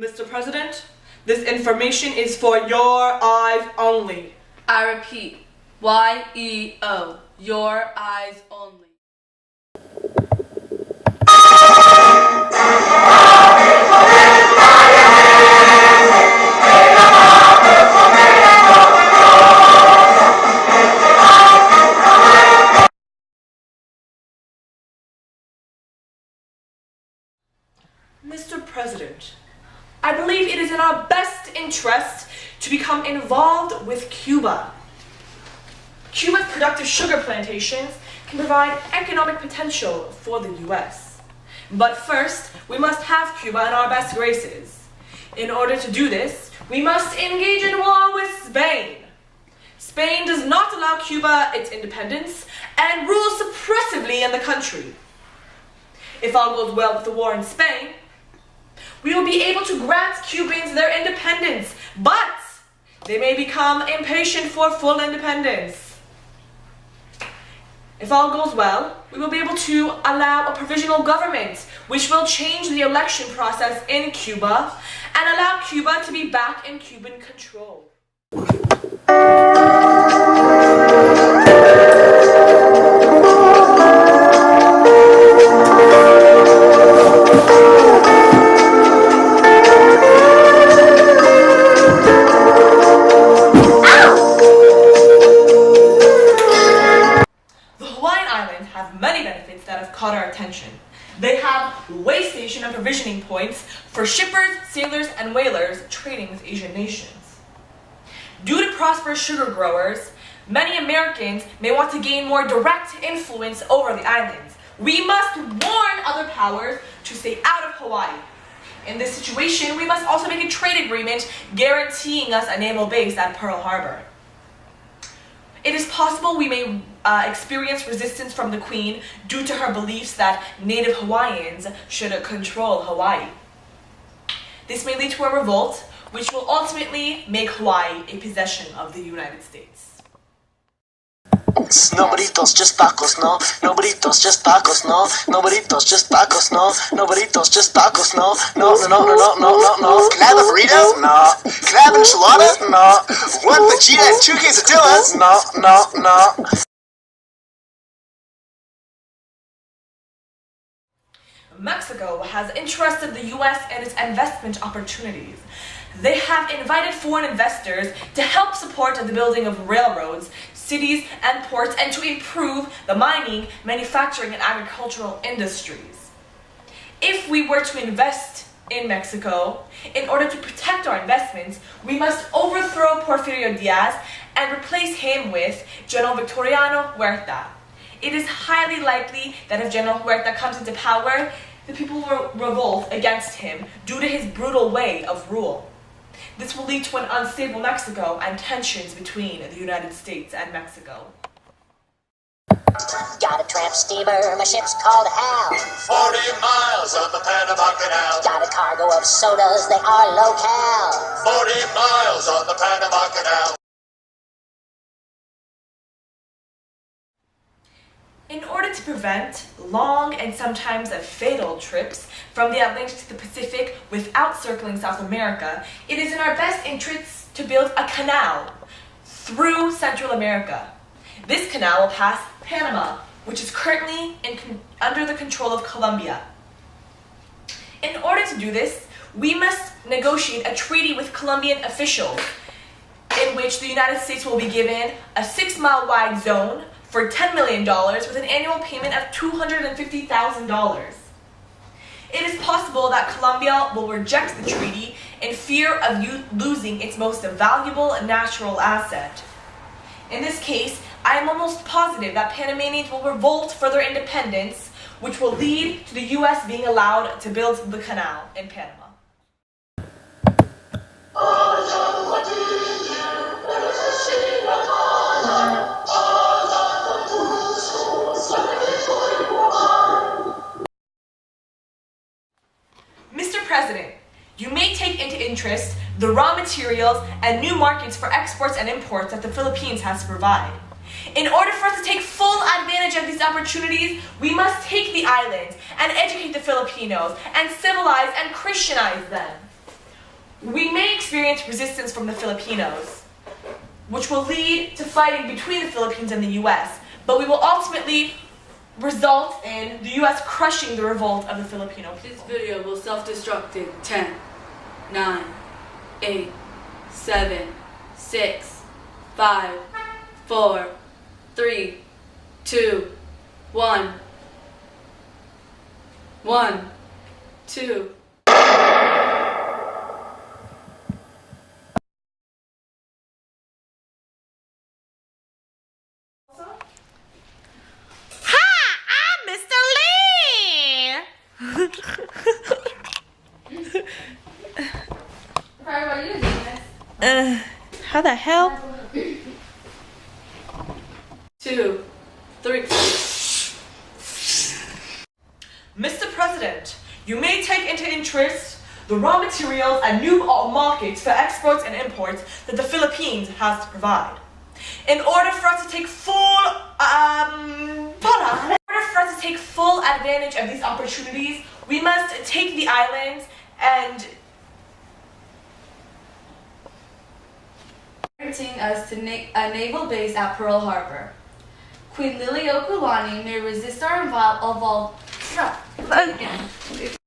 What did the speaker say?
Mr. President, this information is for your eyes only. I repeat, Y-E-O, your eyes only. Mr. President, I believe it is in our best interest to become involved with Cuba. Cuba's productive sugar plantations can provide economic potential for the U.S. But first, we must have Cuba in our best graces. In order to do this, we must engage in war with Spain. Spain does not allow Cuba its independence and rules suppressively in the country. If all goes well with the war in Spain, we will be able to grant Cubans their independence, but they may become impatient for full independence. If all goes well, we will be able to allow a provisional government, which will change the election process in Cuba and allow Cuba to be back in Cuban control. Many benefits that have caught our attention. They have way station and provisioning points for shippers, sailors, and whalers trading with Asian nations. Due to prosperous sugar growers, many Americans may want to gain more direct influence over the islands. We must warn other powers to stay out of Hawaii. In this situation, we must also make a trade agreement guaranteeing us a naval base at Pearl Harbor. It is possible we may experience resistance from the Queen due to her beliefs that native Hawaiians should control Hawaii. This may lead to a revolt, which will ultimately make Hawaii a possession of the United States. Nombritos, just tacos, no. Nombritos, just tacos, no. Nombritos, just tacos, no. Nombritos, just tacos, no. No. Can I have a burrito? No. Can I have enchiladas? No. One fajita and 2 quesadillas? No. Mexico has interested the U.S. in its investment opportunities. They have invited foreign investors to help support the building of railroads, cities, and ports, and to improve the mining, manufacturing, and agricultural industries. If we were to invest in Mexico, in order to protect our investments, we must overthrow Porfirio Diaz and replace him with General Victoriano Huerta. It is highly likely that if General Huerta comes into power, the people will revolt against him due to his brutal way of rule. This will lead to an unstable Mexico and tensions between the United States and Mexico. Got a tramp steamer, my ship's called Hal. 40 miles on the Panama Canal. Got a cargo of sodas, they are local. 40 miles on the Panama Canal. In order to prevent long and sometimes fatal trips from the Atlantic to the Pacific without circling South America, it is in our best interest to build a canal through Central America. This canal will pass Panama, which is currently under the control of Colombia. In order to do this, we must negotiate a treaty with Colombian officials in which the United States will be given a 6-mile wide zone for $10 million with an annual payment of $250,000. It is possible that Colombia will reject the treaty in fear of losing its most valuable natural asset. In this case, I am almost positive that Panamanians will revolt for their independence, which will lead to the U.S. being allowed to build the canal in Panama. Mr. President, you may take into interest the raw materials and new markets for exports and imports that the Philippines has to provide. In order for us to take full advantage of these opportunities, we must take the islands and educate the Filipinos and civilize and Christianize them. We may experience resistance from the Filipinos, which will lead to fighting between the Philippines and the US, but we will ultimately result in the US crushing the revolt of the Filipino people. This video will self-destruct in 10, 9, 8, 7, 6, 5, 4, 3, 2, 1. 1, 2. How the hell? 2, 3. Mr. President, you may take into interest the raw materials and new markets for exports and imports that the Philippines has to provide. In order for us to take full advantage of these opportunities, we must take the islands and Us to a naval base at Pearl Harbor. Queen Liliuokalani may resist our